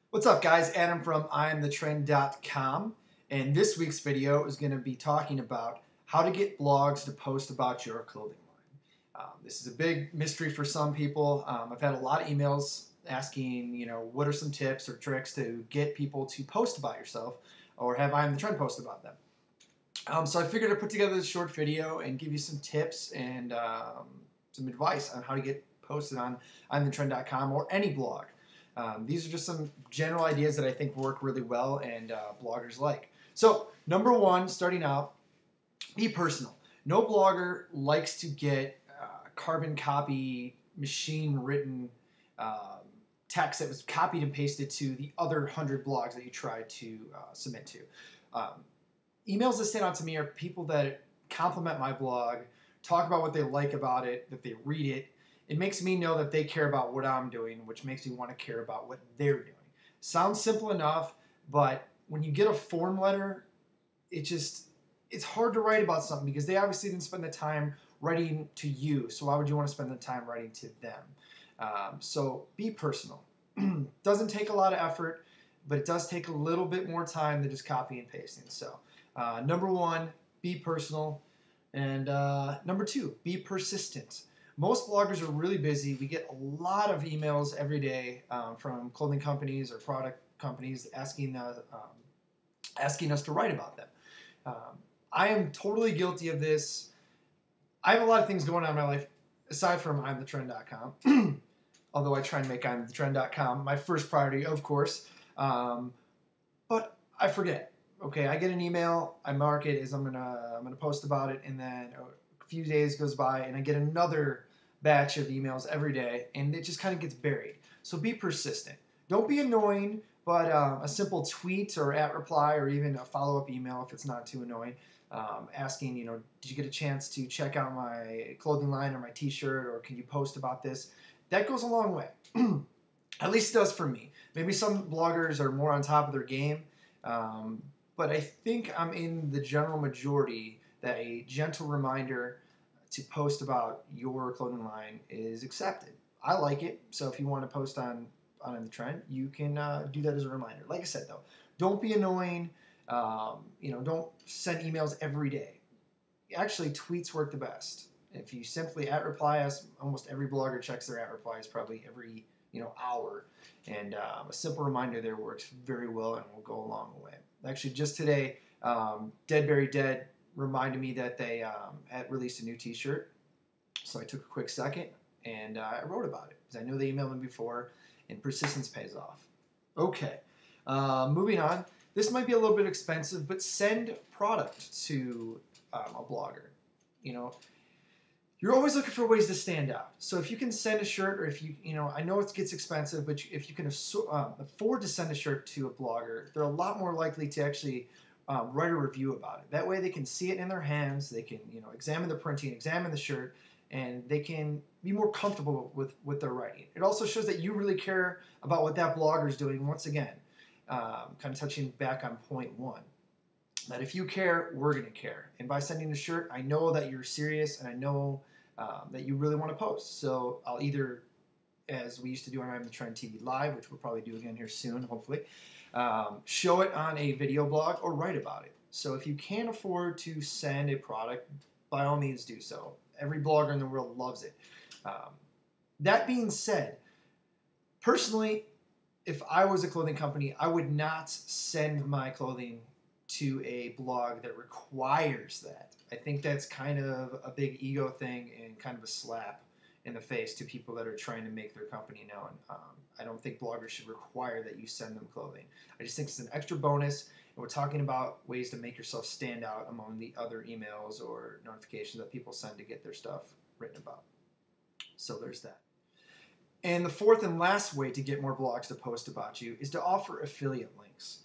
What's up, guys? Adam from IAMTHETREND.com, and this week's video is going to be talking about how to get blogs to post about your clothing line. This is a big mystery for some people. I've had a lot of emails asking, what are some tips or tricks to get people to post about yourself or have I Am the Trend post about them. So I figured I'd put together this short video and give you some tips and some advice on how to get posted on IAMTHETREND.com or any blog. These are just some general ideas that I think work really well and bloggers like. So, number one, starting out, be personal. No blogger likes to get carbon copy, machine written text that was copied and pasted to the other 100 blogs that you try to submit to. Emails that stand out to me are people that compliment my blog, talk about what they like about it, that they read it. It makes me know that they care about what I'm doing, which makes me want to care about what they're doing. Sounds simple enough, but when you get a form letter, it's hard to write about something because they obviously didn't spend the time writing to you. So why would you want to spend the time writing to them? So be personal. Doesn't take a lot of effort, but it does take a little bit more time than just copy and pasting. So number one, be personal. And number two, be persistent. Most bloggers are really busy. We get a lot of emails every day from clothing companies or product companies asking us to write about them. I am totally guilty of this. I have a lot of things going on in my life aside from IAMTHETREND.com. Although I try and make IAMTHETREND.com my first priority, of course. But I forget. Okay, I get an email, I mark it as I'm gonna post about it, and then a few days goes by, and I get another batch of emails every day, and it just kind of gets buried. So be persistent. Don't be annoying, but a simple tweet or @reply or even a follow-up email if it's not too annoying, asking, did you get a chance to check out my clothing line or my T-shirt, or can you post about this? That goes a long way. At least it does for me. Maybe some bloggers are more on top of their game. But I think I'm in the general majority that a gentle reminder to post about your clothing line is accepted. I like it, so if you want to post on the trend, you can do that as a reminder. Like I said, though, don't be annoying. Don't send emails every day. Actually, tweets work the best. If you simply @reply, as almost every blogger checks their @replies probably every hour, and a simple reminder there works very well and will go a long way. Actually, just today, Dead Berry Dead reminded me that they had released a new T-shirt, so I took a quick second and I wrote about it because I know they emailed me before, and persistence pays off. Okay, moving on. This might be a little bit expensive, but send product to a blogger. You're always looking for ways to stand out. So if you can send a shirt, or if I know it gets expensive, but if you can afford to send a shirt to a blogger, they're a lot more likely to actually write a review about it. That way they can see it in their hands, they can examine the printing, examine the shirt, and they can be more comfortable with their writing. It also shows that you really care about what that blogger is doing. Once again, kind of touching back on point one. That if you care, we're going to care. And by sending a shirt, I know that you're serious, and I know that you really want to post. So I'll either, as we used to do on I'm the Trend TV Live, which we'll probably do again here soon, hopefully, show it on a video blog or write about it. So if you can't afford to send a product, by all means do so. Every blogger in the world loves it. That being said, personally, if I was a clothing company, I would not send my clothing to a blog that requires that. I think that's kind of a big ego thing and kind of a slap in the face to people that are trying to make their company known. I don't think bloggers should require that you send them clothing. I just think it's an extra bonus, and we're talking about ways to make yourself stand out among the other emails or notifications that people send to get their stuff written about. So there's that. And the fourth and last way to get more blogs to post about you is to offer affiliate links.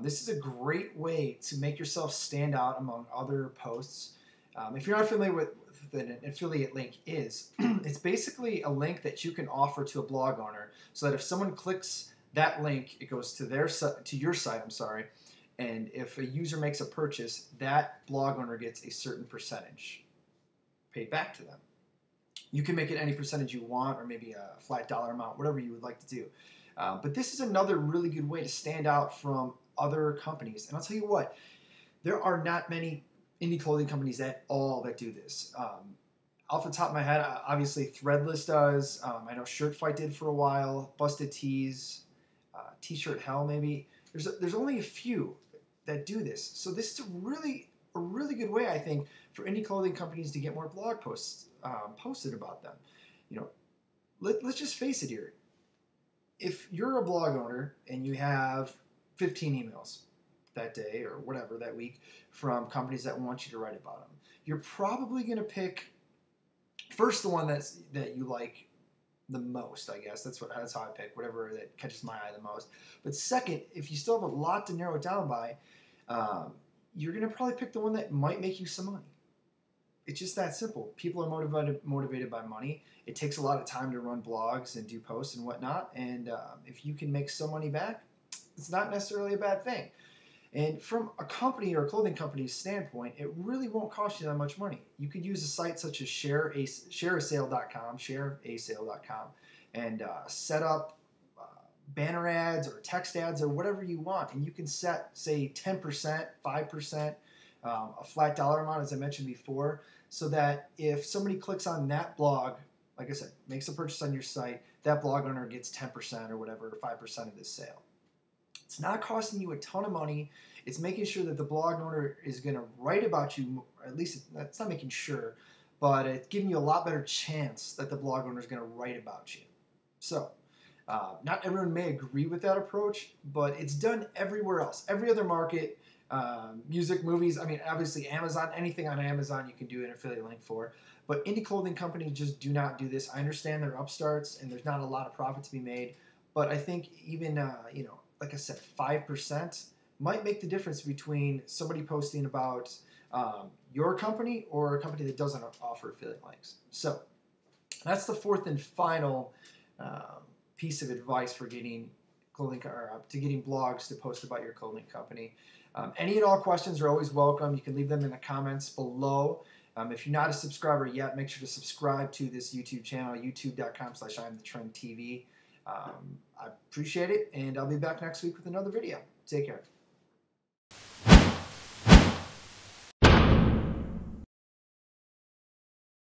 This is a great way to make yourself stand out among other posts. If you're not familiar with what an affiliate link is, it's basically a link that you can offer to a blog owner so that if someone clicks that link, it goes to your site, and if a user makes a purchase, that blog owner gets a certain percentage paid back to them. You can make it any percentage you want, or maybe a flat dollar amount, whatever you would like to do. But this is another really good way to stand out from other companies. And I'll tell you what, there are not many indie clothing companies at all that do this. Off the top of my head, obviously Threadless does. I know Shirt Fight did for a while. Busted Tees, T-Shirt Hell maybe. There's only a few that do this. So this is a really good way, I think, for indie clothing companies to get more blog posts posted about them. You know, let's just face it here. If you're a blog owner and you have 15 emails that day or whatever that week from companies that want you to write about them, you're probably going to pick first the one that you like the most. I guess that's how I pick whatever that catches my eye the most. But second, if you still have a lot to narrow it down by, you're going to probably pick the one that might make you some money. It's just that simple. People are motivated by money. It takes a lot of time to run blogs and do posts and whatnot. And if you can make some money back, it's not necessarily a bad thing. And from a company or a clothing company's standpoint, it really won't cost you that much money. You could use a site such as shareasale.com, and set up banner ads or text ads or whatever you want. And you can set, say, 10%, 5%, a flat dollar amount, as I mentioned before, so that if somebody clicks on that blog, like I said, makes a purchase on your site, that blog owner gets 10% or whatever, 5% of the sale. It's not costing you a ton of money. It's making sure that the blog owner is going to write about you, or at least it's not making sure, but it's giving you a lot better chance that the blog owner is going to write about you. So, not everyone may agree with that approach, but it's done everywhere else. Every other market, music, movies, I mean, obviously Amazon, anything on Amazon you can do an affiliate link for. But indie clothing companies just do not do this. I understand they're upstarts and there's not a lot of profit to be made, but I think even, like I said, 5% might make the difference between somebody posting about your company or a company that doesn't offer affiliate links. So that's the fourth and final piece of advice for getting getting blogs to post about your clothing company. Any and all questions are always welcome. You can leave them in the comments below. If you're not a subscriber yet, make sure to subscribe to this YouTube channel, youtube.com/IAMTheTrendTV. I appreciate it, and I'll be back next week with another video. Take care.